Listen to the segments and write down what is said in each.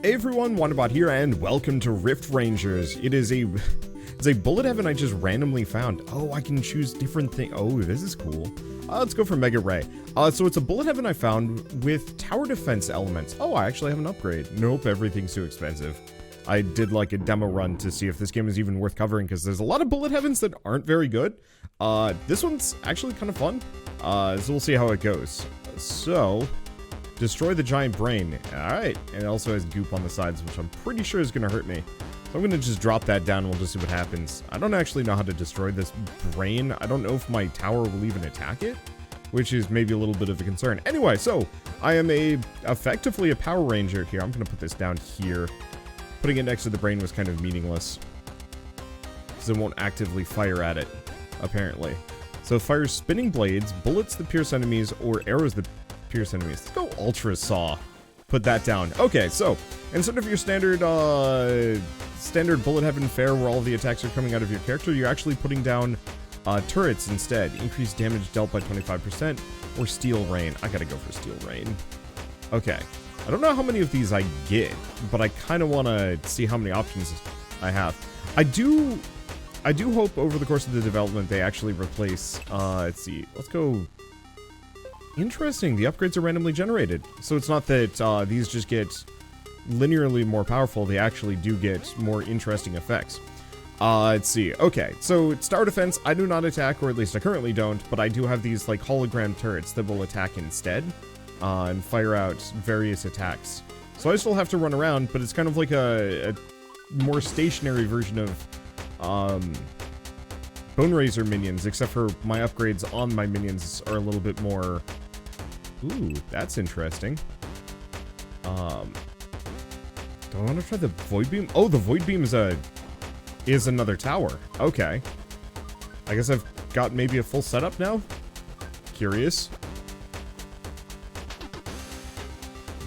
Hey everyone, Wanderbot here, and welcome to Rift Rangers. It's a bullet heaven I just randomly found. Oh, I can choose different things. Oh, this is cool. Let's go for Mega Ray. So it's a bullet heaven I found with tower defense elements. Oh, I actually have an upgrade. Nope, everything's too expensive. I did like a demo run to see if this game is even worth covering, because there's a lot of bullet heavens that aren't very good. This one's actually kind of fun. So we'll see how it goes. So, destroy the giant brain. Alright, and it also has goop on the sides, which I'm pretty sure is going to hurt me. So I'm going to just drop that down and we'll just see what happens. I don't actually know how to destroy this brain. I don't know if my tower will even attack it, which is maybe a little bit of a concern. Anyway, so I am effectively a Power Ranger here. I'm going to put this down here. Putting it next to the brain was kind of meaningless, because it won't actively fire at it, apparently. So it fires spinning blades, bullets that pierce enemies, or arrows that pierce enemies. Let's go Ultra Saw. Put that down. Okay, so instead of your standard bullet heaven fare where all the attacks are coming out of your character, you're actually putting down turrets instead. Increased damage dealt by 25%, or Steel Rain. I gotta go for Steel Rain. Okay. I don't know how many of these I get, but I kind of want to see how many options I have. I do hope over the course of the development they actually replace, let's see, let's go. Interesting, the upgrades are randomly generated. So it's not that these just get linearly more powerful, they actually do get more interesting effects. Let's see, okay, so it's tower defense, I do not attack, or at least I currently don't, but I do have these like hologram turrets that will attack instead. And fire out various attacks. So I still have to run around, but it's kind of like a more stationary version of Bone Razor minions, except for my upgrades on my minions are a little bit more... Ooh, that's interesting. Do I want to try the Void Beam? Oh, the Void Beam is another tower. Okay. I guess I've got maybe a full setup now? Curious.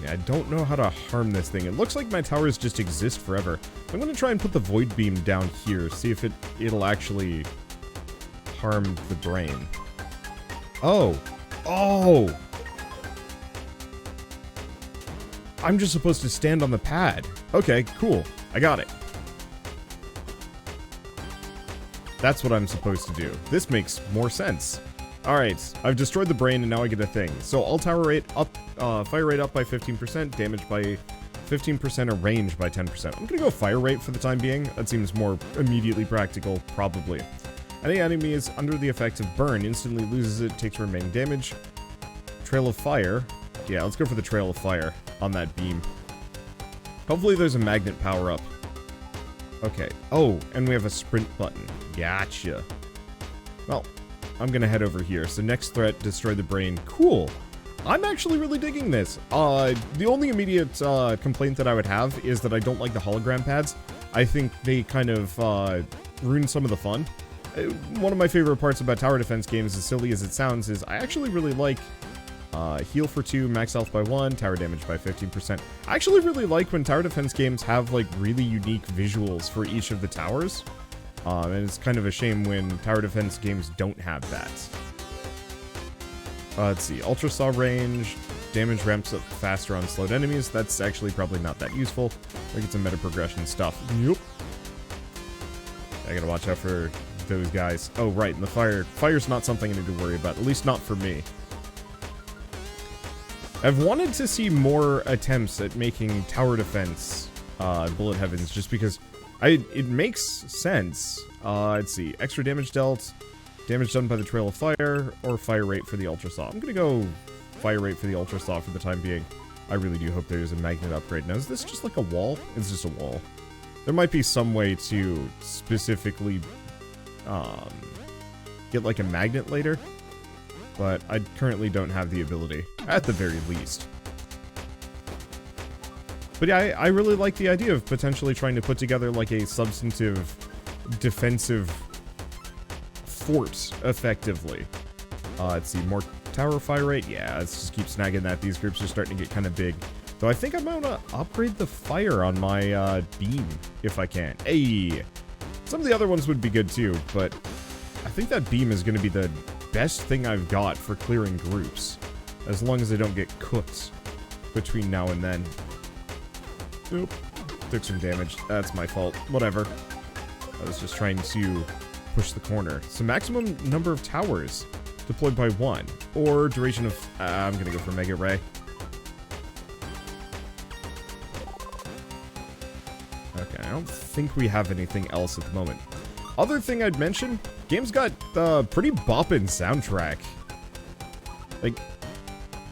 I don't know how to harm this thing. It looks like my towers just exist forever. I'm going to try and put the Void Beam down here, see if it'll actually harm the brain. Oh! Oh! I'm just supposed to stand on the pad. Okay, cool. I got it. That's what I'm supposed to do. This makes more sense. Alright, I've destroyed the brain and now I get a thing. So all tower rate up, fire rate up by 15%, damage by 15%, or range by 10%. I'm gonna go fire rate for the time being. That seems more immediately practical, probably. Any enemy is under the effect of burn, instantly loses it, takes remaining damage. Trail of fire. Yeah, let's go for the trail of fire on that beam. Hopefully there's a magnet power up. Okay. Oh, and we have a sprint button. Gotcha. Well, I'm gonna head over here. So next threat, destroy the brain. Cool. I'm actually really digging this. The only immediate complaint that I would have is that I don't like the hologram pads. I think they kind of ruin some of the fun. One of my favorite parts about tower defense games, as silly as it sounds, is I actually really like heal for 2, max health by 1, tower damage by 15%. I actually really like when tower defense games have like really unique visuals for each of the towers. And it's kind of a shame when tower defense games don't have that. Let's see, Ultra Saw range, damage ramps up faster on slowed enemies. That's actually probably not that useful. I think it's a meta progression stuff. Yep. I gotta watch out for those guys. Oh, right, and the fire's not something I need to worry about, at least not for me. I've wanted to see more attempts at making tower defense bullet heavens, just because it makes sense. Let's see. Extra damage dealt, damage done by the trail of fire, or fire rate for the Ultra Saw. I'm gonna go fire rate for the Ultra Saw for the time being. I really do hope there's a magnet upgrade. Now, is this just like a wall? It's just a wall. There might be some way to specifically get like a magnet later, but I currently don't have the ability, at the very least. But yeah, I really like the idea of potentially trying to put together like a substantive defensive fort, effectively. Let's see, more tower fire rate. Yeah, let's just keep snagging that. These groups are starting to get kind of big. Though I think I'm gonna upgrade the fire on my beam, if I can. Hey! Some of the other ones would be good too, but I think that beam is gonna be the best thing I've got for clearing groups. As long as they don't get cooked between now and then. Oop. Took some damage. That's my fault. Whatever. I was just trying to push the corner. So maximum number of towers deployed by 1. Or duration of... I'm gonna go for Mega Ray. Okay, I don't think we have anything else at the moment. Other thing I'd mention, game's got pretty boppin' soundtrack. Like,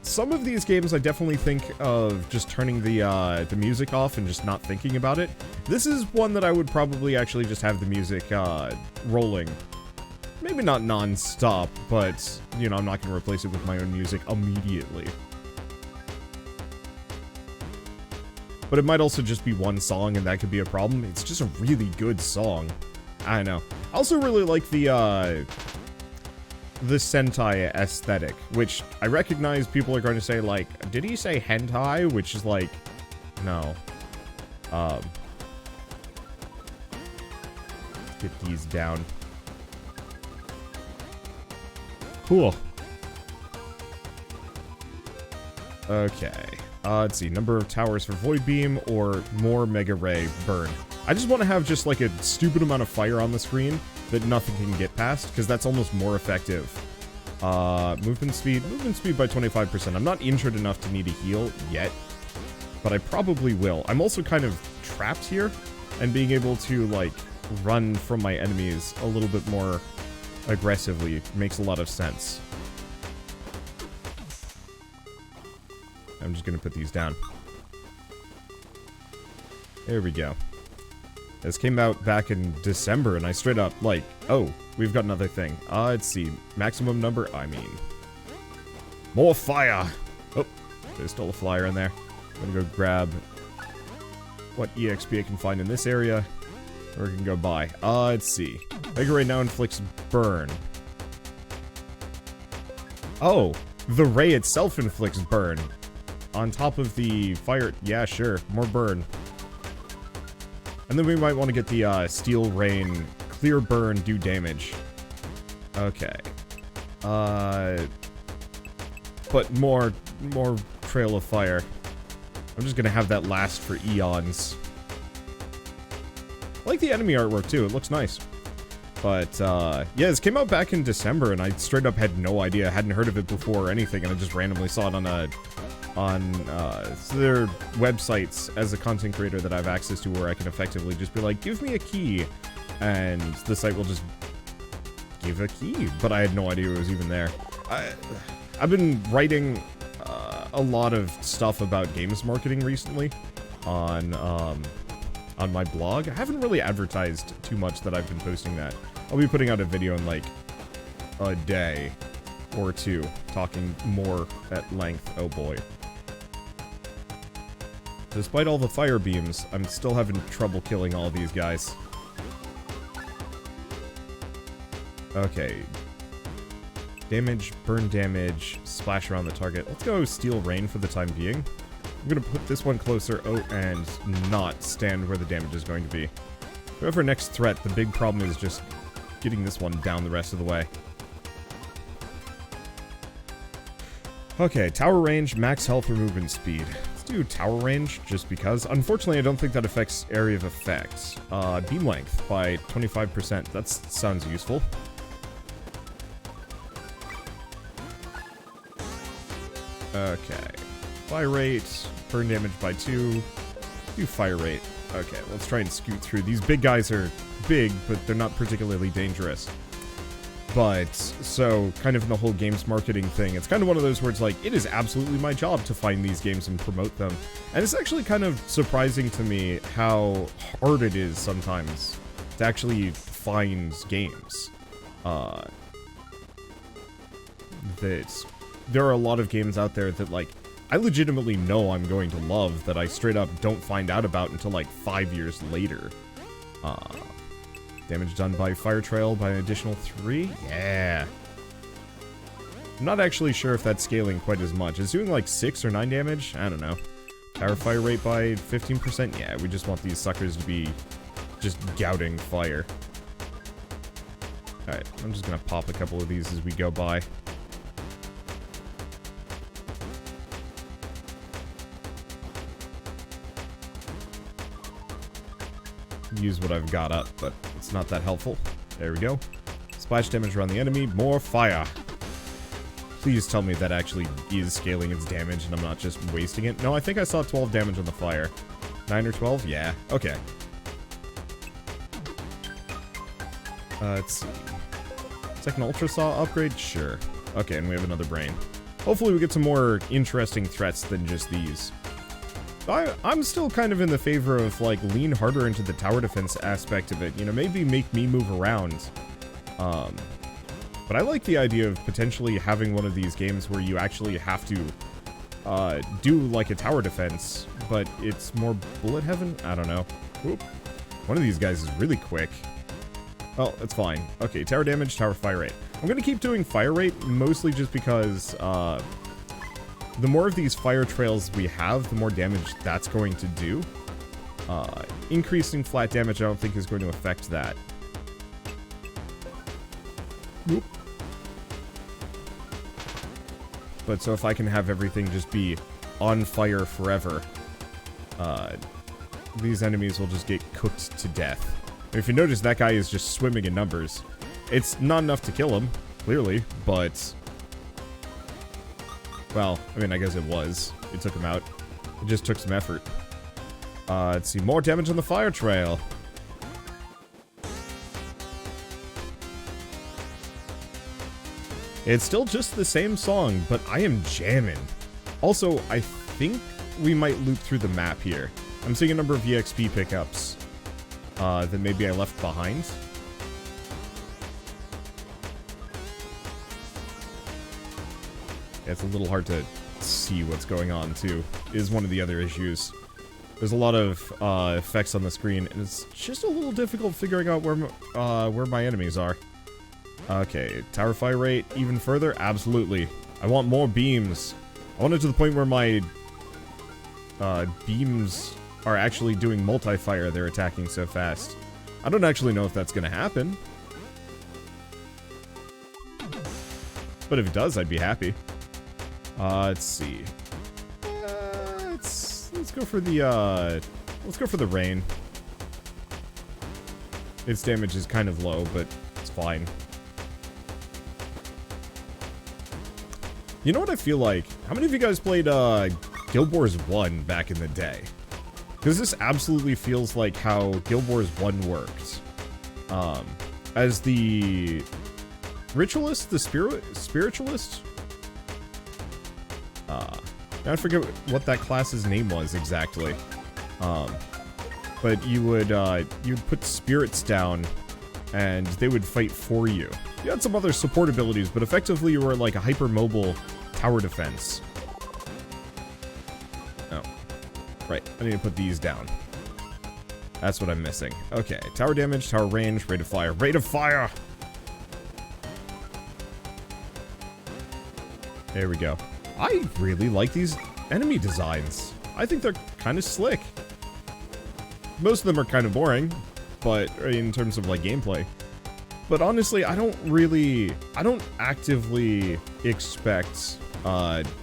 some of these games I definitely think of just turning the music off and just not thinking about it. This is one that I would probably actually just have the music rolling. Maybe not non-stop, but, you know, I'm not going to replace it with my own music immediately. But it might also just be one song, and that could be a problem. It's just a really good song. I don't know. I also really like the Sentai aesthetic, which I recognize people are going to say, like, did he say hentai? Which is like, no. Get these down. Cool. Okay. Let's see. Number of towers for Void Beam or more Mega Ray burn. I just want to have just like a stupid amount of fire on the screen that nothing can get past, because that's almost more effective. Movement speed by 25%. I'm not injured enough to need a heal yet, but I probably will. I'm also kind of trapped here, and being able to, like, run from my enemies a little bit more aggressively makes a lot of sense. I'm just gonna put these down. There we go. This came out back in December, and I straight up, like, oh, we've got another thing. Let's see. Maximum number, I mean. More fire! Oh, there's still a flyer in there. I'm gonna go grab what EXP I can find in this area, or I can go buy. Let's see. Mega Ray now inflicts burn. Oh, the ray itself inflicts burn. On top of the fire, yeah, sure, more burn. And then we might want to get the Steel Rain, clear burn, do damage. Okay. But more Trail of Fire. I'm just gonna have that last for eons. I like the enemy artwork too, it looks nice. But, yeah, this came out back in December, and I straight up had no idea, hadn't heard of it before or anything, and I just randomly saw it on their websites as a content creator that I have access to, where I can effectively just be like, give me a key, and the site will just give a key, but I had no idea it was even there. I've been writing a lot of stuff about games marketing recently on my blog. I haven't really advertised too much that I've been posting that. I'll be putting out a video in like a day or two, talking more at length. Oh boy. Despite all the fire beams, I'm still having trouble killing all these guys. Okay. Damage, burn damage, splash around the target. Let's go Steel Rain for the time being. I'm gonna put this one closer, and not stand where the damage is going to be. Whoever next threat, the big problem is just getting this one down the rest of the way. Okay, tower range, max health or movement speed. Let's do tower range, just because. Unfortunately, I don't think that affects area of effect. Beam length by 25%. That sounds useful. Okay. Fire rate, burn damage by 2. Do fire rate. Okay, let's try and scoot through. These big guys are big, but they're not particularly dangerous. But, so, kind of in the whole games marketing thing, it's kind of one of those where it's like, it is absolutely my job to find these games and promote them. And it's actually kind of surprising to me how hard it is sometimes to actually find games. That there are a lot of games out there that, like, I legitimately know I'm going to love that I straight up don't find out about until like 5 years later. Damage done by Fire Trail by an additional 3? Yeah. I'm not actually sure if that's scaling quite as much. It's doing like 6 or 9 damage? I don't know. Tower fire rate by 15%? Yeah, we just want these suckers to be just gouting fire. Alright, I'm just gonna pop a couple of these as we go by. use what I've got up, but it's not that helpful. There we go. Splash damage around the enemy, more fire. Please tell me that actually is scaling its damage and I'm not just wasting it. No, I think I saw 12 damage on the fire. 9 or 12? Yeah, okay. Let's see. Second Ultra Saw upgrade? Sure. Okay, and we have another brain. Hopefully we get some more interesting threats than just these. I'm still kind of in the favor of, like, lean harder into the tower defense aspect of it. You know, maybe make me move around. But I like the idea of potentially having one of these games where you actually have to do, like, a tower defense, but it's more bullet heaven? I don't know. Oop. One of these guys is really quick. Oh, that's fine. Okay, tower damage, tower fire rate. I'm gonna keep doing fire rate, mostly just because, the more of these fire trails we have, the more damage that's going to do. Increasing flat damage I don't think is going to affect that. Nope. But so if I can have everything just be on fire forever, these enemies will just get cooked to death. And if you notice, that guy is just swimming in numbers. It's not enough to kill him, clearly, but... well, I mean, I guess it was. It took him out. It just took some effort. Let's see, more damage on the fire trail. It's still just the same song, but I am jamming. Also, I think we might loop through the map here. I'm seeing a number of EXP pickups that maybe I left behind. Yeah, it's a little hard to see what's going on, too, is one of the other issues. There's a lot of effects on the screen, and it's just a little difficult figuring out where my enemies are. Okay, tower fire rate even further? Absolutely. I want more beams. I want it to the point where my beams are actually doing multi-fire. They're attacking so fast. I don't actually know if that's going to happen. But if it does, I'd be happy. Let's see. Let's go for the rain. Its damage is kind of low, but it's fine. You know what I feel like? How many of you guys played Guild Wars 1 back in the day? Because this absolutely feels like how Guild Wars 1 worked. As the ritualist, the spiritualist? I forget what that class's name was exactly. But you'd put spirits down, and they would fight for you. You had some other support abilities, but effectively you were like a hyper-mobile tower defense. Oh. Right, I need to put these down. That's what I'm missing. Okay, tower damage, tower range, rate of fire. Rate of fire! There we go. I really like these enemy designs. I think they're kind of slick. Most of them are kind of boring, but in terms of like gameplay. But honestly, I don't actively expect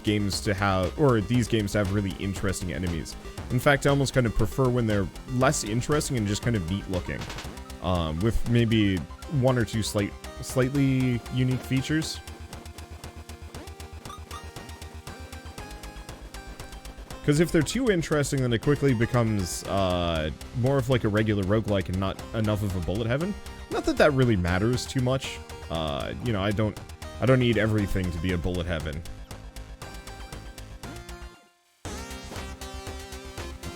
games to have, or these games to have really interesting enemies. In fact, I almost kind of prefer when they're less interesting and just kind of neat looking. With maybe one or two slightly unique features. Because if they're too interesting, then it quickly becomes more of like a regular roguelike and not enough of a bullet heaven. Not that that really matters too much. You know, I don't need everything to be a bullet heaven. Okay,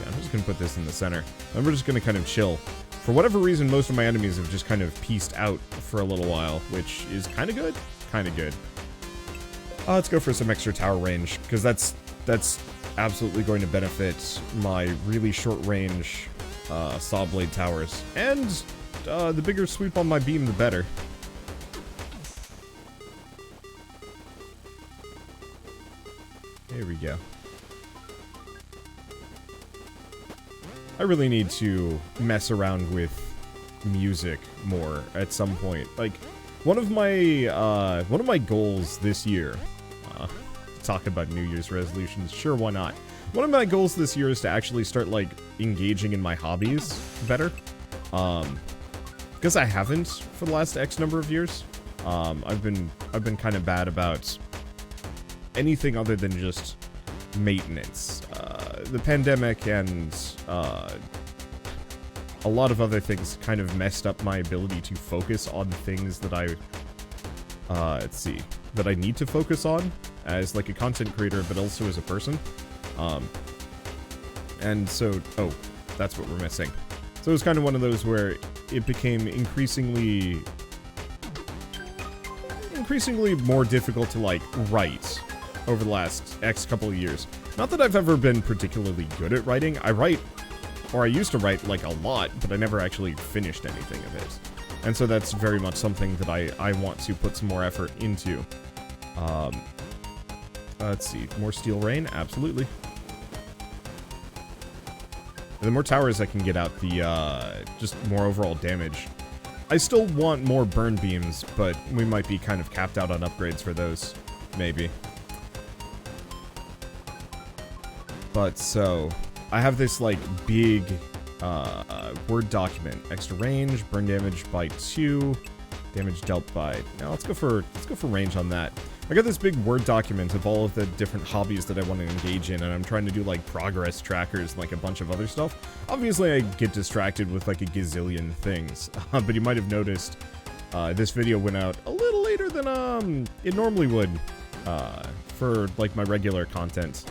I'm just gonna put this in the center. And we're just gonna kind of chill. For whatever reason, most of my enemies have just kind of pieced out for a little while, which is kind of good. Kind of good. Let's go for some extra tower range, because that's absolutely going to benefit my really short range saw blade towers. And the bigger sweep on my beam, the better. There we go. I really need to mess around with music more at some point. Like, one of my goals this year, talk about New Year's resolutions, sure, why not? One of my goals this year is to actually start, like, engaging in my hobbies better. Because I haven't for the last X number of years. I've been kind of bad about anything other than just maintenance. The pandemic and a lot of other things kind of messed up my ability to focus on things that that I need to focus on as like a content creator, but also as a person. And so, oh, that's what we're missing. So it was kind of one of those where it became increasingly more difficult to like write over the last X couple of years. Not that I've ever been particularly good at writing. I write, or I used to write like a lot, but I never actually finished anything of it. And so that's very much something that I want to put some more effort into. Let's see, more steel rain, absolutely. The more towers I can get out, the just more overall damage. I still want more burn beams, but we might be kind of capped out on upgrades for those, maybe. But so, I have this like big Word document. Extra range, burn damage by 2, damage dealt by... Now let's go for range on that. I got this big Word document of all of the different hobbies that I want to engage in, and I'm trying to do like progress trackers and like a bunch of other stuff. Obviously I get distracted with like a gazillion things, but you might have noticed this video went out a little later than it normally would for like my regular content.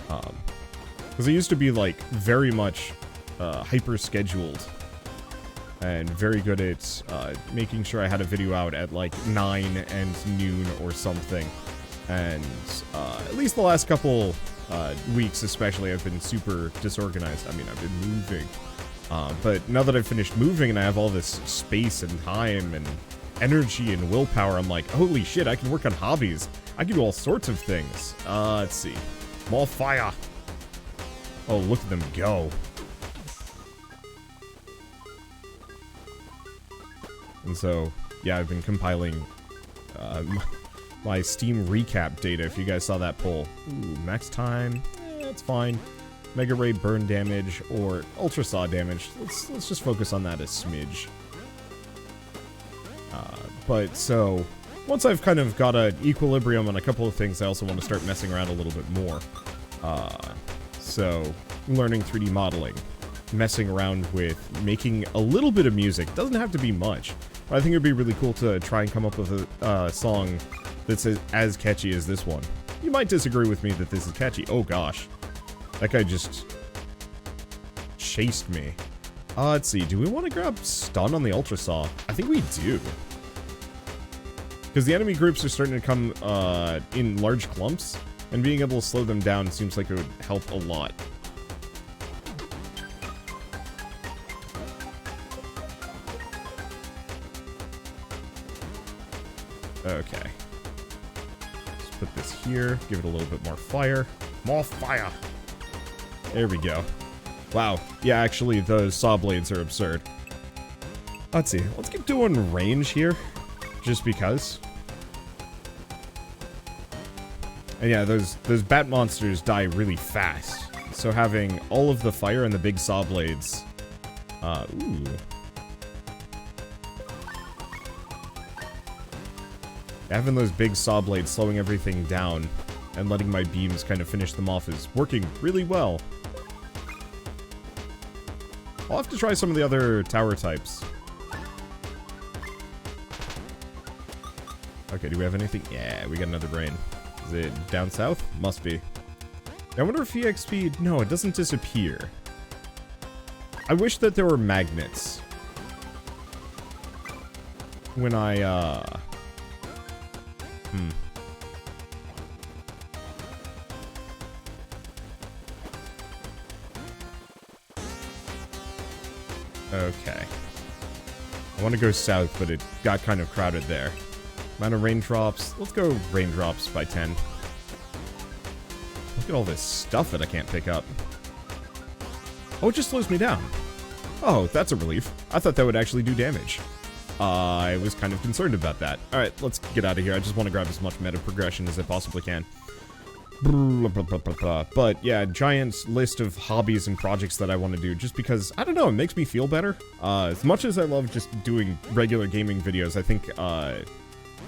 Because I used to be like very much hyper scheduled and very good at making sure I had a video out at like 9 and noon or something. And at least the last couple weeks especially, I've been super disorganized. I mean, I've been moving. But now that I've finished moving and I have all this space and time and energy and willpower, I'm like, holy shit, I can work on hobbies. I can do all sorts of things. Let's see. More fire. Oh, look at them go. And so, yeah, I've been compiling my Steam recap data, if you guys saw that poll. Ooh, max time, it's fine. Mega Ray burn damage or Ultra Saw damage. Let's just focus on that a smidge. But so, once I've kind of got an equilibrium on a couple of things, I also want to start messing around a little bit more. So, learning 3D modeling, messing around with making a little bit of music. Doesn't have to be much, but I think it would be really cool to try and come up with a song that's as catchy as this one. You might disagree with me that this is catchy. Oh gosh, that guy just chased me. Let's see, do we want to grab stun on the Ultra Saw? I think we do. Because the enemy groups are starting to come in large clumps, and being able to slow them down seems like it would help a lot. Okay. Let's put this here, give it a little bit more fire. More fire! There we go. Wow. Yeah, actually, those saw blades are absurd. Let's see. Let's keep doing range here, just because. And yeah, those bat monsters die really fast. So having all of the fire and the big saw blades... ooh. Having those big saw blades slowing everything down and letting my beams kind of finish them off is working really well. I'll have to try some of the other tower types. Okay, do we have anything? Yeah, we got another brain. Is it down south? Must be. I wonder if EXP... No, it doesn't disappear. I wish that there were magnets. When I, Okay. I want to go south, but it got kind of crowded there. Amount of raindrops. Let's go raindrops by 10. Look at all this stuff that I can't pick up. Oh, it just slows me down. Oh, that's a relief. I thought that would actually do damage. I was kind of concerned about that. Alright, let's get out of here. I just want to grab as much meta progression as I possibly can. But yeah, giant list of hobbies and projects that I want to do just because, I don't know, it makes me feel better. As much as I love just doing regular gaming videos, I think, I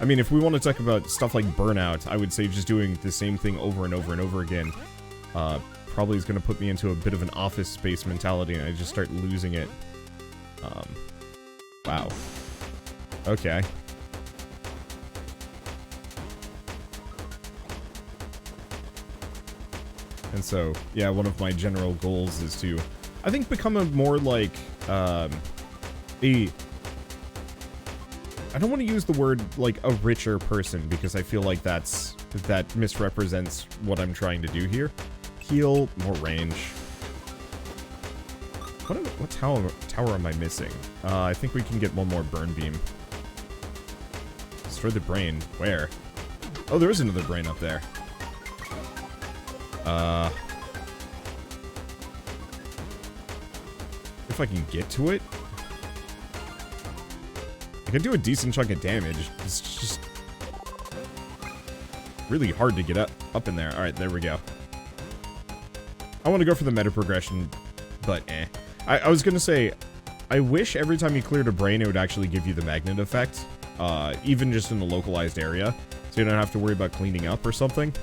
mean, if we want to talk about stuff like Burnout, I would say just doing the same thing over and over and over again, probably is going to put me into a bit of an office space mentality and I just start losing it. Wow. Okay. And so, yeah, one of my general goals is to, I think, become a more, like, I don't want to use the word, like, a richer person, because I feel like that misrepresents what I'm trying to do here. Heal, more range. What tower am I missing? I think we can get one more burn beam. Destroy the brain. Where? Oh, there is another brain up there. If I can get to it, I can do a decent chunk of damage. It's just really hard to get up in there. Alright, there we go. I want to go for the meta progression, but eh. I was gonna say, I wish every time you cleared a brain it would actually give you the magnet effect, even just in a localized area, so you don't have to worry about cleaning up or something.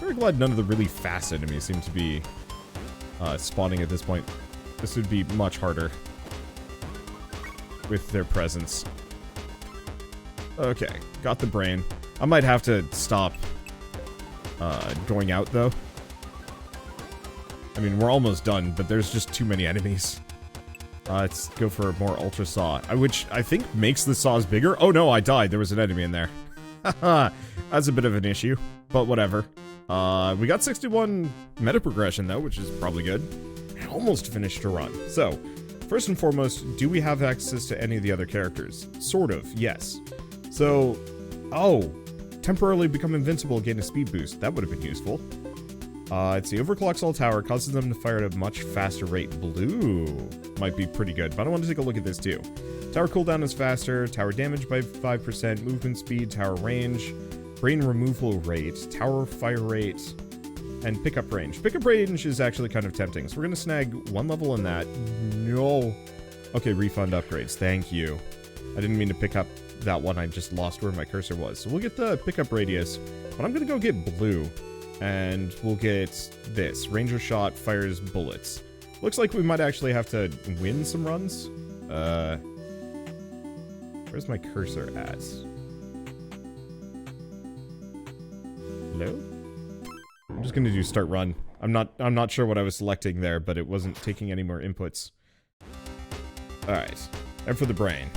Very glad none of the really fast enemies seem to be spawning at this point. This would be much harder with their presence. Okay, got the brain. I might have to stop going out, though. I mean, we're almost done, but there's just too many enemies. Let's go for a more ultra saw, which I think makes the saws bigger. Oh no, I died. There was an enemy in there. Haha, that's a bit of an issue, but whatever. We got 61 meta progression, though, which is probably good. Almost finished a run. So, first and foremost, do we have access to any of the other characters? Sort of, yes. So, oh, temporarily become invincible, gain a speed boost. That would have been useful. Let's see, overclocks all tower, causes them to fire at a much faster rate. Blue might be pretty good, but I want to take a look at this too. Tower cooldown is faster, tower damage by 5%, movement speed, tower range, brain removal rate, tower fire rate, and pickup range. Pickup range is actually kind of tempting, so we're going to snag one level in that. No. Okay, refund upgrades. Thank you. I didn't mean to pick up that one. I just lost where my cursor was. So we'll get the pickup radius, but I'm going to go get blue. And we'll get this. Ranger shot fires bullets. Looks like we might actually have to win some runs. Where's my cursor at? Hello? I'm just gonna do start run. I'm not sure what I was selecting there, but it wasn't taking any more inputs. Alright. And for the brain.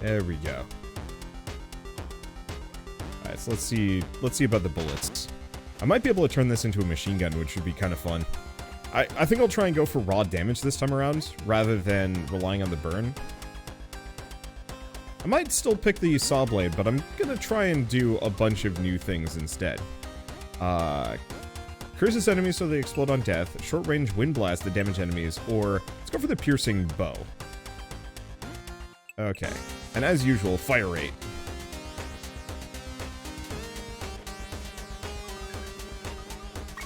There we go. Alright, so let's see about the bullets. I might be able to turn this into a machine gun, which would be kind of fun. I think I'll try and go for raw damage this time around, rather than relying on the burn. I might still pick the saw blade, but I'm gonna try and do a bunch of new things instead. Curses enemies so they explode on death, short range wind blast that damage enemies, or let's go for the piercing bow. Okay, and as usual, fire rate.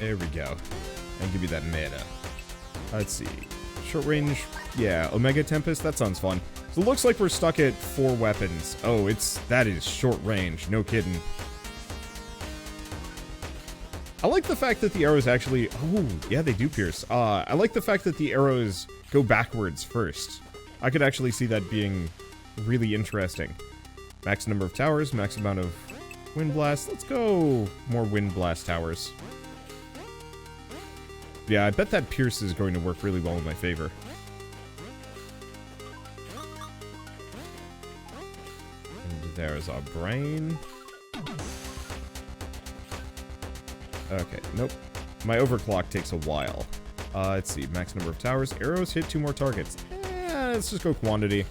There we go. And give you that mana. Let's see. Short range, yeah, Omega Tempest, that sounds fun. So it looks like we're stuck at 4 weapons. Oh, that is short range, no kidding. I like the fact that the arrows actually, oh, yeah, they do pierce. I like the fact that the arrows go backwards first. I could actually see that being really interesting. Max number of towers, max amount of wind blast. Let's go more wind blast towers. Yeah, I bet that pierce is going to work really well in my favor. And there's our brain. Okay, nope. My overclock takes a while. Let's see, max number of towers. Arrows hit 2 more targets. Let's just go quantity.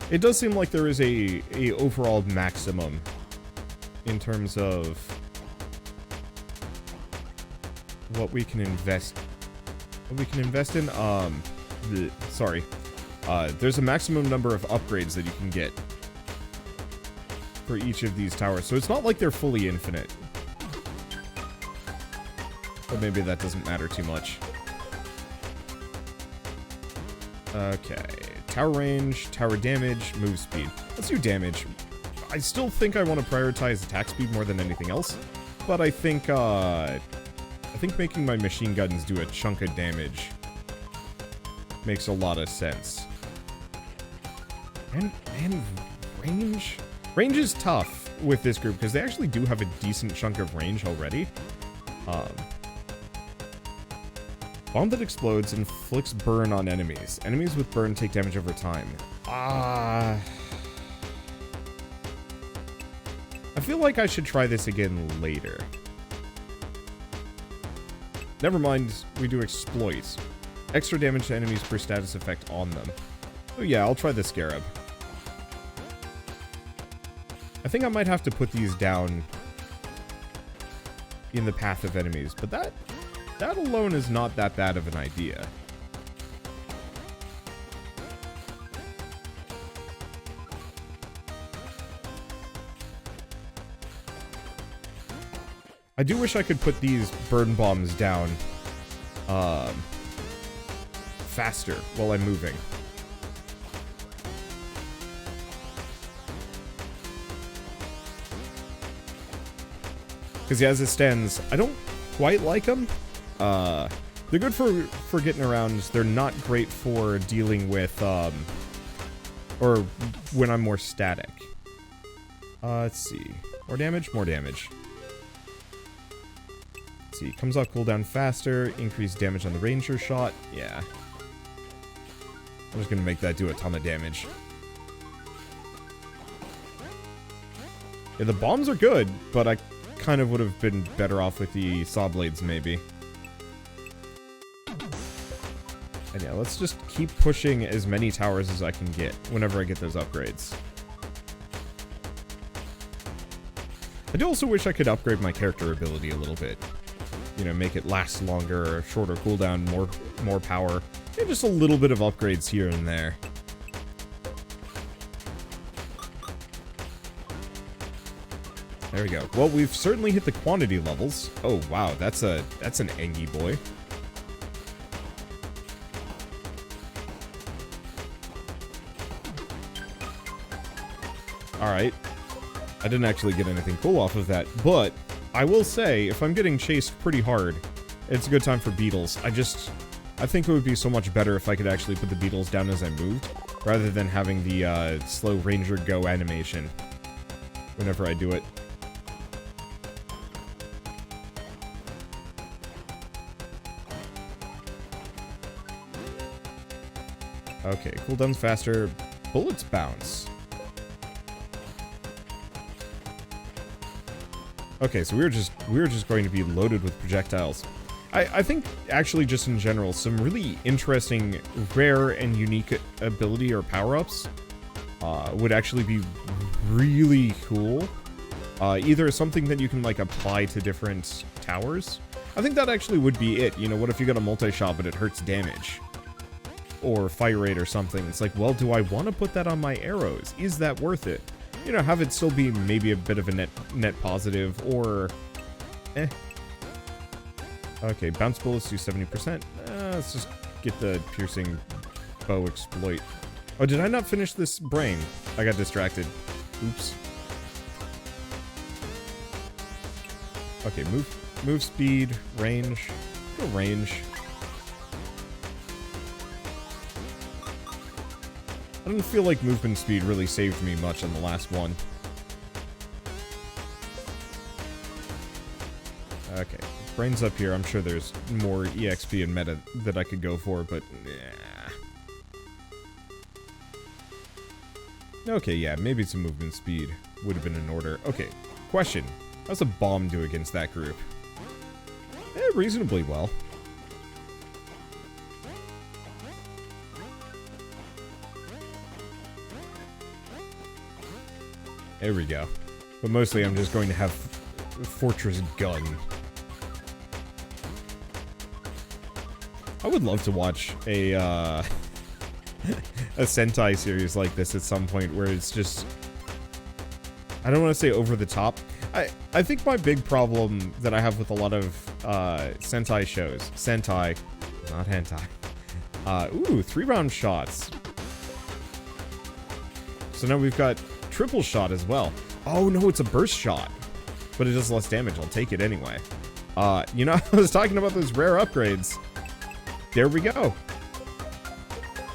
It does seem like there is a overall maximum in terms of what we can invest in. sorry. There's a maximum number of upgrades that you can get for each of these towers, so it's not like they're fully infinite. But maybe that doesn't matter too much. Okay. Tower range, tower damage, move speed. Let's do damage. I still think I want to prioritize attack speed more than anything else, but I think making my machine guns do a chunk of damage makes a lot of sense. And range? Range is tough with this group, because they actually do have a decent chunk of range already. Bomb that explodes inflicts burn on enemies. Enemies with burn take damage over time. I feel like I should try this again later. Never mind, we do exploit. Extra damage to enemies per status effect on them. Oh yeah, I'll try the Scarab. I think I might have to put these down in the path of enemies, but that alone is not that bad of an idea. I do wish I could put these burn bombs down faster while I'm moving. Because yeah, as it stands, I don't quite like them. They're good for getting around. They're not great for dealing with, or when I'm more static. Let's see. More damage? More damage. Let's see. Comes off cooldown faster. Increased damage on the ranger shot. Yeah. I'm just gonna make that do a ton of damage. Yeah, the bombs are good, but I kind of would have been better off with the saw blades, maybe. And yeah, let's just keep pushing as many towers as I can get whenever I get those upgrades. I do also wish I could upgrade my character ability a little bit. You know, make it last longer, shorter cooldown, more power. And just a little bit of upgrades here and there. There we go. Well, we've certainly hit the quantity levels. Oh wow, that's an Engie boy. Alright. I didn't actually get anything cool off of that, but I will say, if I'm getting chased pretty hard, it's a good time for beetles. I think it would be so much better if I could actually put the beetles down as I moved, rather than having the slow ranger go animation whenever I do it. Okay, cooldown's faster. Bullets bounce. Okay, so we were just going to be loaded with projectiles. I think, actually, just in general, some really interesting, rare, and unique ability or power-ups would actually be really cool. Either something that you can, like, apply to different towers. I think that actually would be it. You know, what if you got a multi-shot, but it hurts damage? Or fire rate or something. It's like, well, do I want to put that on my arrows? Is that worth it? You know, have it still be maybe a bit of a net positive, or eh. Okay, bounce bullets do 70%. Let's just get the piercing bow exploit. Oh, did I not finish this brain? I got distracted. Oops. Okay, move speed, range. Go range. I don't feel like movement speed really saved me much on the last one. Okay, brains up here. I'm sure there's more EXP and meta that I could go for, but nah. Okay, yeah, maybe some movement speed would have been in order. Okay, question. How's a bomb do against that group? Reasonably well. There we go. But mostly I'm just going to have Fortress Gun. I would love to watch a, a Sentai series like this at some point where it's just... I don't want to say over the top. I think my big problem that I have with a lot of Sentai shows... Sentai, not hentai. Ooh, 3-round shots. So now we've got triple shot as well. Oh no, it's a burst shot. But it does less damage, I'll take it anyway. You know, I was talking about those rare upgrades. There we go.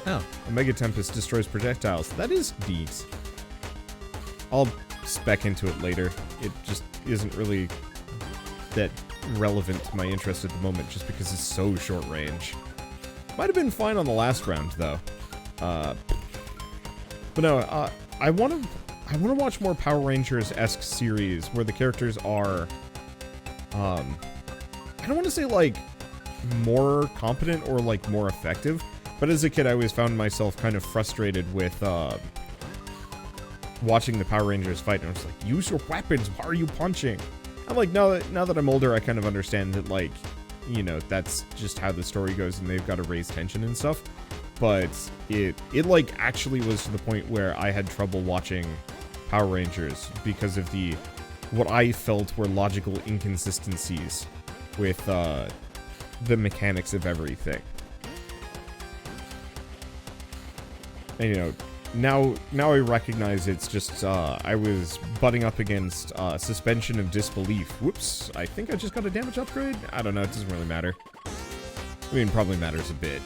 Oh, Omega Tempest destroys projectiles. That is neat. I'll spec into it later. It just isn't really that relevant to my interest at the moment, just because it's so short range. Might have been fine on the last round, though. But no, I want to watch more Power Rangers-esque series where the characters are, I don't want to say, like, more competent or, like, more effective, but as a kid I always found myself kind of frustrated with, watching the Power Rangers fight, and I was like, use your weapons, why are you punching? I'm like, now that I'm older, I kind of understand that, like, you know, that's just how the story goes, and they've got to raise tension and stuff. But it like, actually was to the point where I had trouble watching Power Rangers because of what I felt were logical inconsistencies with, the mechanics of everything. And, you know, now I recognize it's just, I was butting up against, suspension of disbelief. Whoops, I think I just got a damage upgrade? I don't know, it doesn't really matter. I mean, it probably matters a bit.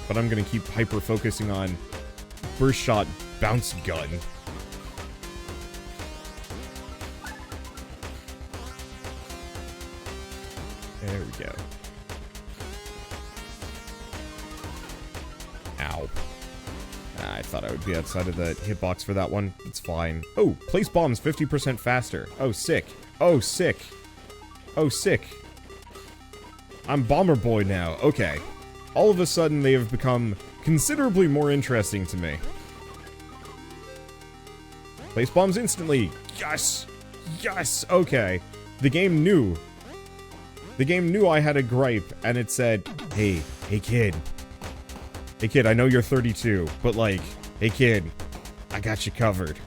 But I'm gonna keep hyper-focusing on burst shot bounce gun. There we go. Ow. I thought I would be outside of the hitbox for that one. It's fine. Oh, place bombs 50% faster. Oh, sick. Oh, sick. Oh, sick. I'm Bomber Boy now. Okay. All of a sudden, they have become considerably more interesting to me. Place bombs instantly. Yes! Yes! Okay. The game knew. The game knew I had a gripe, and it said, hey kid. Hey kid, I know you're 32, but like, hey kid, I got you covered.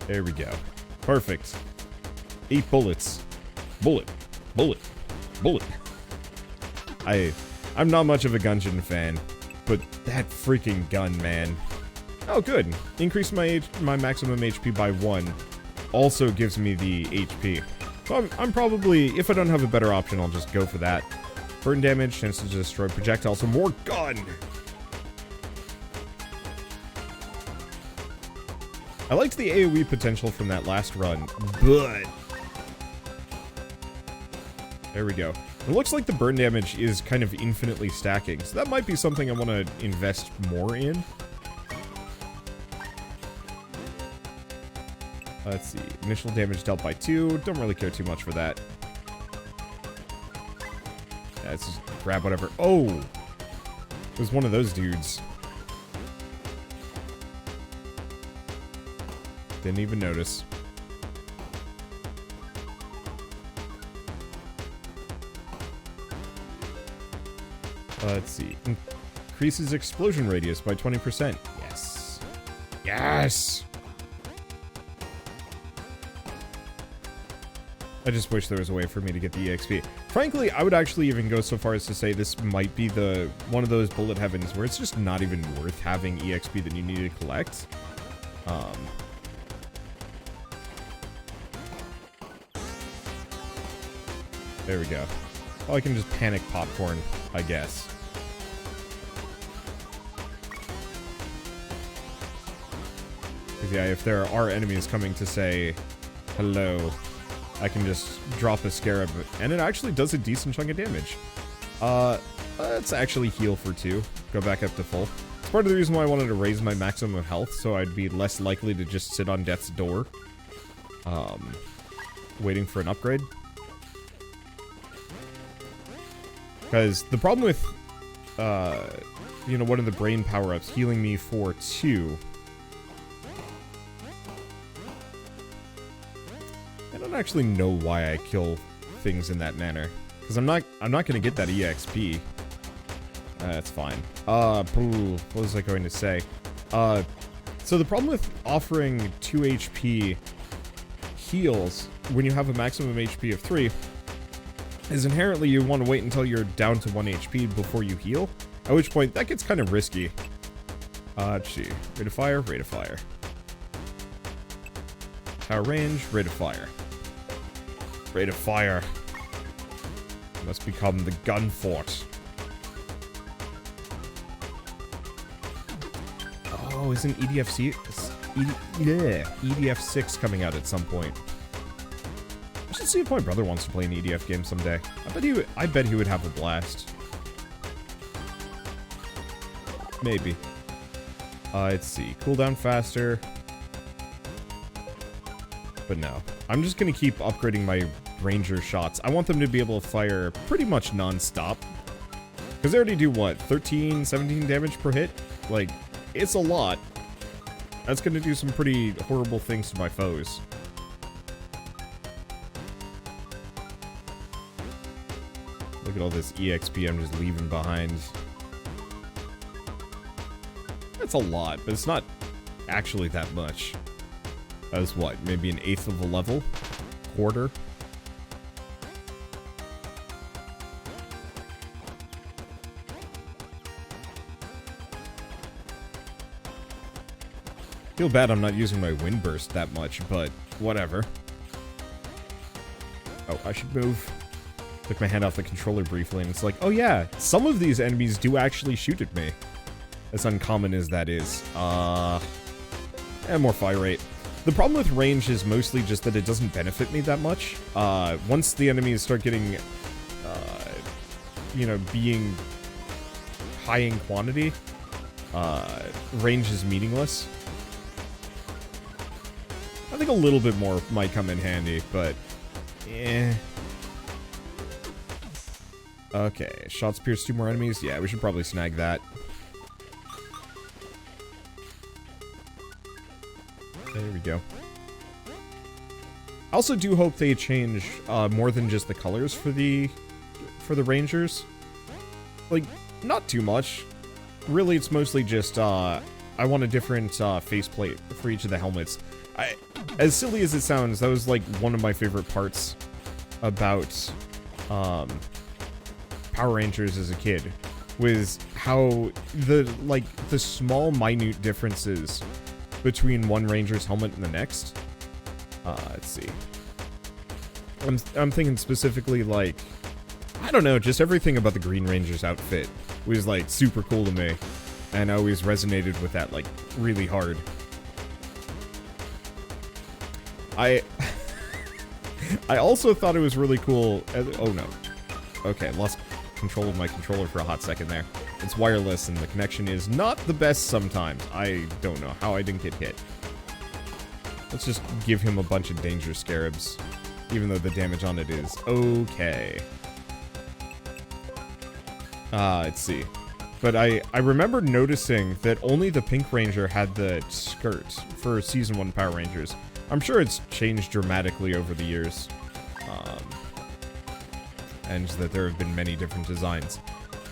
There we go. Perfect. 8 bullets. Bullet. Bullet. Bullet. I'm not much of a Gungeon fan, but that freaking gun, man. Oh, good. Increase my maximum HP by 1. Also gives me the HP. So I'm probably, if I don't have a better option, I'll just go for that. Burn damage, chance to destroy projectiles, so more gun! I liked the AoE potential from that last run, but... There we go. It looks like the burn damage is kind of infinitely stacking, so that might be something I want to invest more in. Let's see. Initial damage dealt by 2. Don't really care too much for that. Yeah, let's just grab whatever. Oh! It was one of those dudes. Didn't even notice. Let's see. Increases explosion radius by 20%. Yes. Yes! I just wish there was a way for me to get the EXP. Frankly, I would actually even go so far as to say this might be one of those bullet heavens where it's just not even worth having EXP that you need to collect. There we go. Oh, I can just panic popcorn, I guess. Because yeah, if there are enemies coming to say hello, I can just drop a scarab, and it actually does a decent chunk of damage. Let's actually heal for 2. Go back up to full. It's part of the reason why I wanted to raise my maximum health, so I'd be less likely to just sit on death's door. Waiting for an upgrade. Because the problem with you know, one of the brain power-ups, healing me for 2. I don't actually know why I kill things in that manner, because I'm not gonna get that EXP. That's fine. What was I going to say? So the problem with offering 2 HP heals when you have a maximum HP of 3 is inherently you want to wait until you're down to 1 HP before you heal, at which point that gets kind of risky. Let's see. Rate of fire, rate of fire. Power range, rate of fire. Rate of fire. Must become the gun fort. Oh, isn't EDF6 coming out at some point? I should see if my brother wants to play an EDF game someday. I bet he would have a blast. Maybe. Let's see. Cooldown faster. But no. I'm just gonna keep upgrading my ranger shots. I want them to be able to fire pretty much non-stop. Because they already do, what, 13, 17 damage per hit? Like, it's a lot. That's gonna do some pretty horrible things to my foes. Look at all this EXP I'm just leaving behind. That's a lot, but it's not actually that much. That was what, maybe an 1/8 of a level? Quarter? Feel bad I'm not using my wind burst that much, but whatever. Oh, I should move. Took my hand off the controller briefly, and it's like, oh yeah, some of these enemies do actually shoot at me. As uncommon as that is. And more fire rate. The problem with range is mostly just that it doesn't benefit me that much. Once the enemies start getting, you know, being high in quantity, range is meaningless. I think a little bit more might come in handy, but eh. Okay, shots pierce 2 more enemies. Yeah, we should probably snag that. There we go. I also do hope they change more than just the colors for the Rangers. Like, not too much. Really, it's mostly just I want a different faceplate for each of the helmets. As silly as it sounds, that was like one of my favorite parts about Power Rangers as a kid, was how the small minute differences between one Ranger's helmet and the next. Let's see. I'm thinking specifically, like, I don't know, just everything about the Green Ranger's outfit was like super cool to me, and I always resonated with that like really hard. I also thought it was really cool. Oh no. Okay, lost control of my controller for a hot second there. It's wireless and the connection is not the best sometimes. I don't know how I didn't get hit. Let's just give him a bunch of danger scarabs, even though the damage on it is okay. Let's see. But I remember noticing that only the Pink Ranger had the skirt for Season 1 Power Rangers. I'm sure it's changed dramatically over the years. And that there have been many different designs.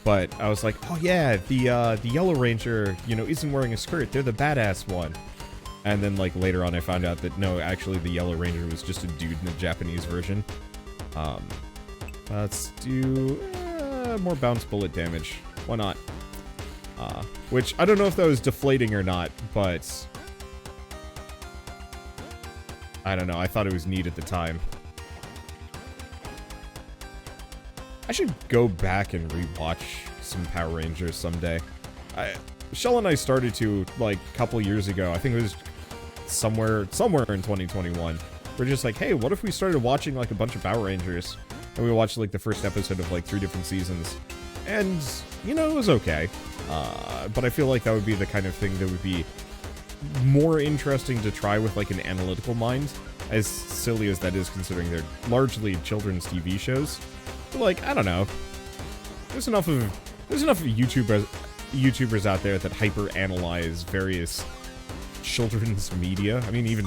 But I was like, oh yeah, the Yellow Ranger, you know, isn't wearing a skirt. They're the badass one. And then, like, later on I found out that, no, actually the Yellow Ranger was just a dude in the Japanese version. Let's do more bounce bullet damage. Why not? Which, I don't know if that was deflating or not, but I don't know, I thought it was neat at the time. I should go back and rewatch some Power Rangers someday. Shell and I started to, like, a couple years ago. I think it was somewhere in 2021. We're just like, hey, what if we started watching, like, a bunch of Power Rangers? And we watched, like, the first episode of, like, 3 different seasons. And, you know, it was okay. But I feel like that would be the kind of thing that would be more interesting to try with, like, an analytical mind. As silly as that is, considering they're largely children's TV shows. But, like, I don't know. There's enough of YouTube YouTubers out there that hyper-analyze various children's media. I mean, even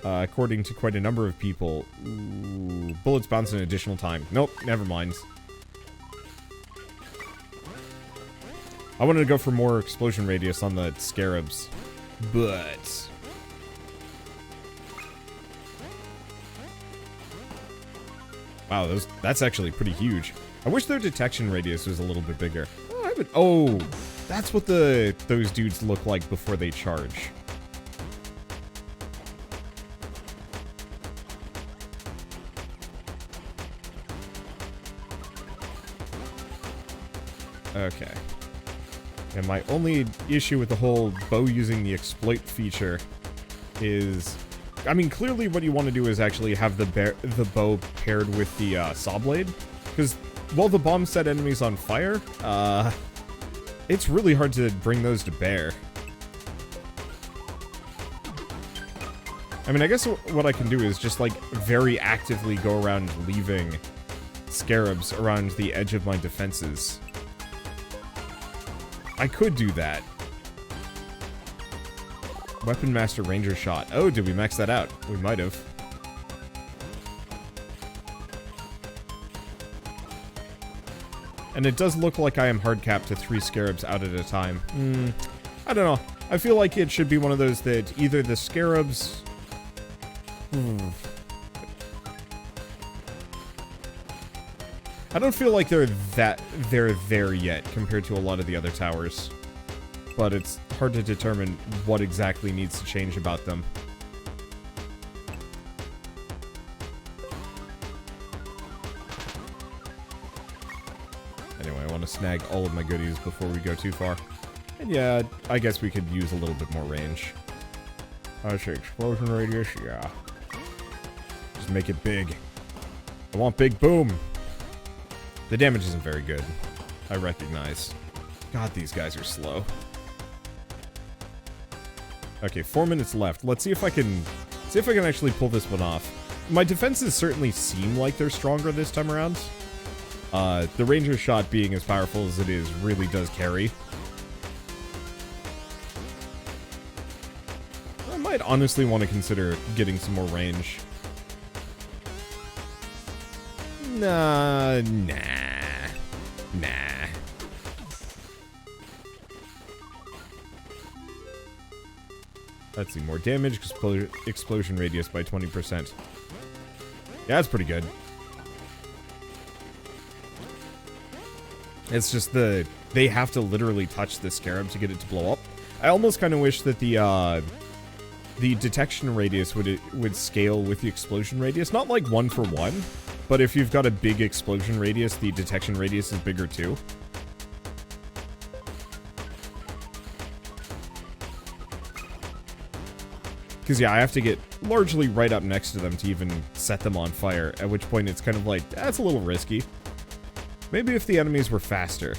according to quite a number of people. Ooh, bullets bounce an additional time. Nope, never mind. I wanted to go for more explosion radius on the scarabs, but... Wow, that's actually pretty huge. I wish their detection radius was a little bit bigger. Oh, that's what those dudes look like before they charge. Okay. And my only issue with the whole bow using the exploit feature is... I mean, clearly what you want to do is actually have the bow paired with the saw blade. Because while the bombs set enemies on fire, it's really hard to bring those to bear. I mean, I guess what I can do is just, like, very actively go around leaving scarabs around the edge of my defenses. I could do that. Weapon Master Ranger Shot. Oh, did we max that out? We might have. And it does look like I am hard capped to 3 scarabs out at a time. I don't know. I feel like it should be one of those that either the scarabs... I don't feel like they're there yet compared to a lot of the other towers. But it's hard to determine what exactly needs to change about them. Anyway, I want to snag all of my goodies before we go too far. And yeah, I guess we could use a little bit more range. I say explosion radius, yeah. Just make it big. I want big boom. The damage isn't very good. I recognize. God, these guys are slow. Okay, 4 minutes left. Let's see if I can actually pull this one off. My defenses certainly seem like they're stronger this time around. The Ranger Shot being as powerful as it is really does carry. I might honestly want to consider getting some more range. Nah. Let's see, more damage, explosion radius by 20%. Yeah, that's pretty good. It's just they have to literally touch the scarab to get it to blow up. I almost kind of wish that the detection radius would scale with the explosion radius. Not like 1 for 1, but if you've got a big explosion radius, the detection radius is bigger too. Because, yeah, I have to get largely right up next to them to even set them on fire, at which point it's kind of like, that's a little risky. Maybe if the enemies were faster.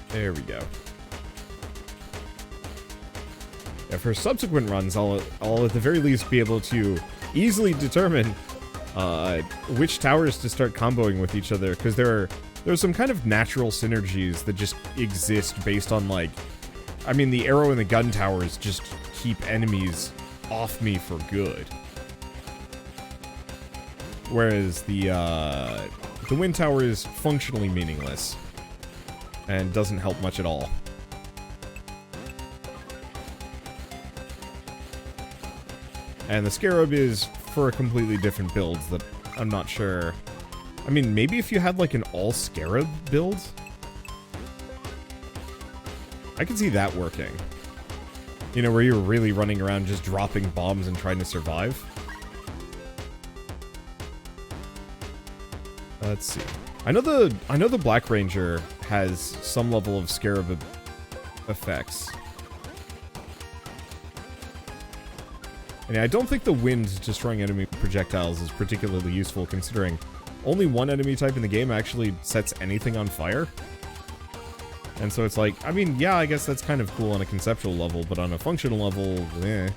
There we go. Yeah, for subsequent runs, I'll at the very least be able to easily determine which towers to start comboing with each other, because there's some kind of natural synergies that just exist based on, like, I mean, the arrow and the gun towers just keep enemies off me for good. Whereas the wind tower is functionally meaningless and doesn't help much at all. And the scarab is for a completely different build that I'm not sure. I mean, maybe if you had like an all scarab build, I could see that working. You know, where you're really running around just dropping bombs and trying to survive. Let's see. I know the Black Ranger has some level of scarab effects. And I don't think the wind destroying enemy projectiles is particularly useful, considering only one enemy type in the game actually sets anything on fire. And so it's like, I mean, yeah, I guess that's kind of cool on a conceptual level, but on a functional level, eh.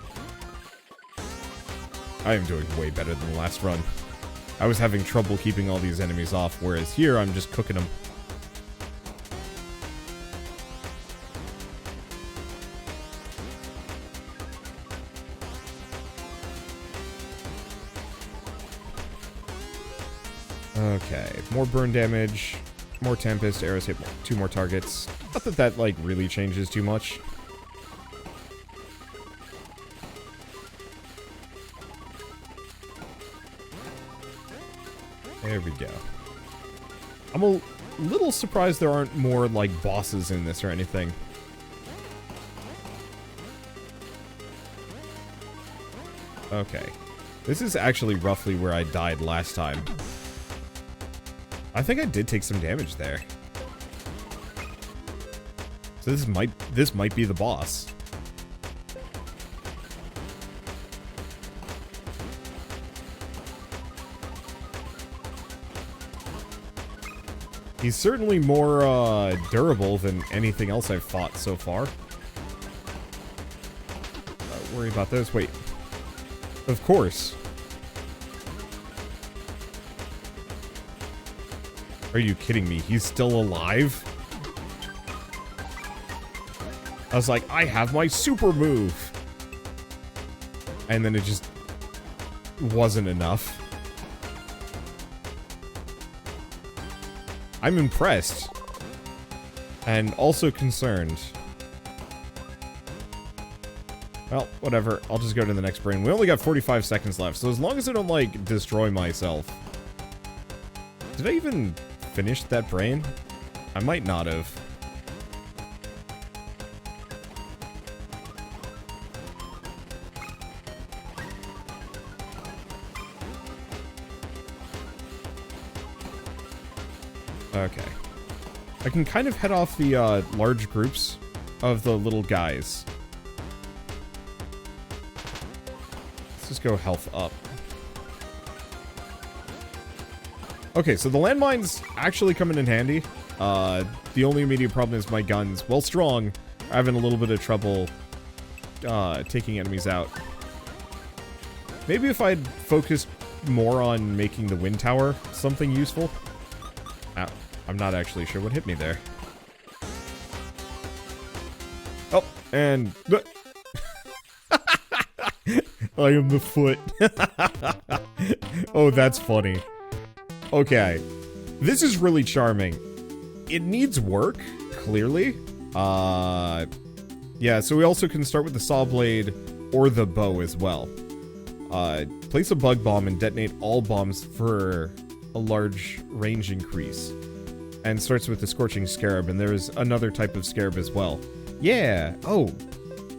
I am doing way better than the last run. I was having trouble keeping all these enemies off, whereas here I'm just cooking them. Okay, more burn damage, more Tempest, arrows hit 2 more targets. Not that that, like, really changes too much. There we go. I'm a little surprised there aren't more, like, bosses in this or anything. Okay. This is actually roughly where I died last time. I think I did take some damage there. So this might be the boss. He's certainly more durable than anything else I've fought so far. Don't worry about those. Wait. Of course. Are you kidding me? He's still alive? I was like, I have my super move. And then it just wasn't enough. I'm impressed. And also concerned. Well, whatever. I'll just go to the next brain. We only got 45 seconds left, so as long as I don't, like, destroy myself. Did I even finish that brain? I might not have. Okay. I can kind of head off the large groups of the little guys. Let's just go health up. Okay, so the landmines actually coming in handy. The only immediate problem is my guns, while strong, are having a little bit of trouble taking enemies out. Maybe if I'd focused more on making the wind tower something useful. I'm not actually sure what hit me there. Oh, and... I am the foot. Oh, that's funny. Okay. This is really charming. It needs work, clearly. Yeah, so we also can start with the saw blade or the bow as well. Place a bug bomb and detonate all bombs for a large range increase. And starts with the Scorching Scarab, and there's another type of Scarab as well. Yeah! Oh!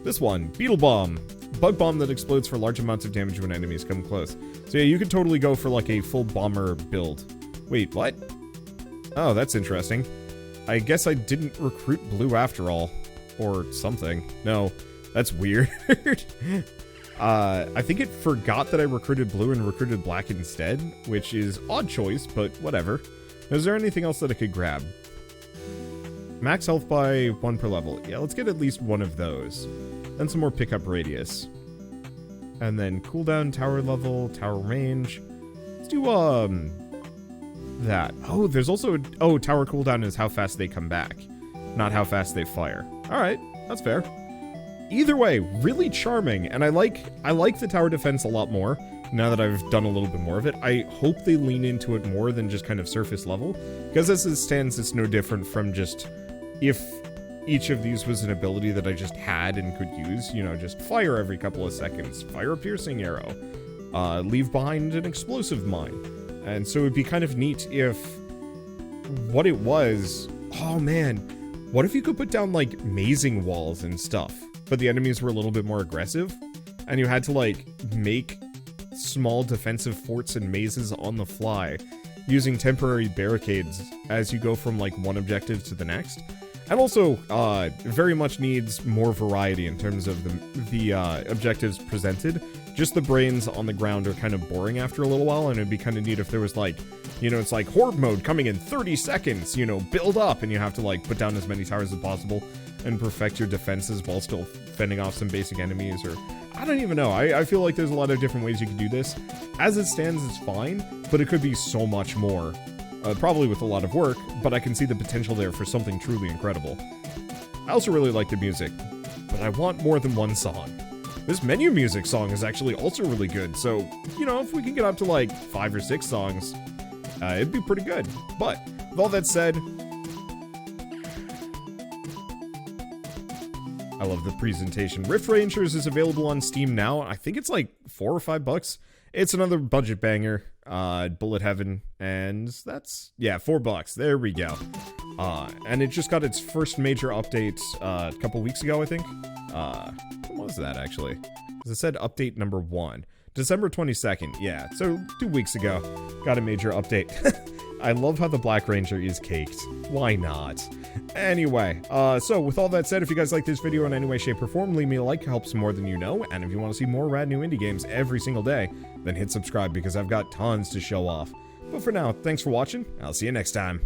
This one. Beetle Bomb. Bug bomb that explodes for large amounts of damage when enemies come close. So yeah, you could totally go for like a full bomber build. Wait, what? Oh, that's interesting. I guess I didn't recruit blue after all. Or something. No, that's weird. I think it forgot that I recruited blue and recruited black instead, which is odd choice, but whatever. Is there anything else that I could grab? Max health by 1 per level. Yeah, let's get at least one of those. Then some more pickup radius. And then cooldown, tower level, tower range. Let's do, that. Oh, there's also, oh, tower cooldown is how fast they come back, not how fast they fire. Alright, that's fair. Either way, really charming, and I like the tower defense a lot more. Now that I've done a little bit more of it, I hope they lean into it more than just kind of surface level. Because as it stands, it's no different from just, if each of these was an ability that I just had and could use, you know, just fire every couple of seconds, fire a piercing arrow, leave behind an explosive mine. And so it'd be kind of neat if what it was, oh man, what if you could put down like mazing walls and stuff, but the enemies were a little bit more aggressive, and you had to like make small defensive forts and mazes on the fly, using temporary barricades as you go from like one objective to the next. And also, very much needs more variety in terms of the objectives presented. Just the brains on the ground are kind of boring after a little while, and it'd be kind of neat if there was like, you know, it's like horde mode coming in 30 seconds, you know, build up, and you have to like put down as many towers as possible and perfect your defenses while still fending off some basic enemies, or I don't even know. I feel like there's a lot of different ways you can do this. As it stands, it's fine, but it could be so much more. Probably with a lot of work, but I can see the potential there for something truly incredible. I also really like the music, but I want more than one song. This menu music song is actually also really good, so, you know, if we can get up to like 5 or 6 songs, it'd be pretty good. But, with all that said, I love the presentation. Rift Rangers is available on Steam now. I think it's like $4 or $5. It's another budget banger, Bullet Heaven, and that's, yeah, $4. There we go. And it just got its first major update, a couple weeks ago, I think. What was that, actually? It said update number 1. December 22nd, yeah, so 2 weeks ago, got a major update. I love how the Black Ranger is caked. Why not? Anyway, so with all that said, if you guys like this video in any way, shape, or form, leave me a like, helps more than you know, and if you want to see more rad new indie games every single day, then hit subscribe because I've got tons to show off. But for now, thanks for watching, I'll see you next time.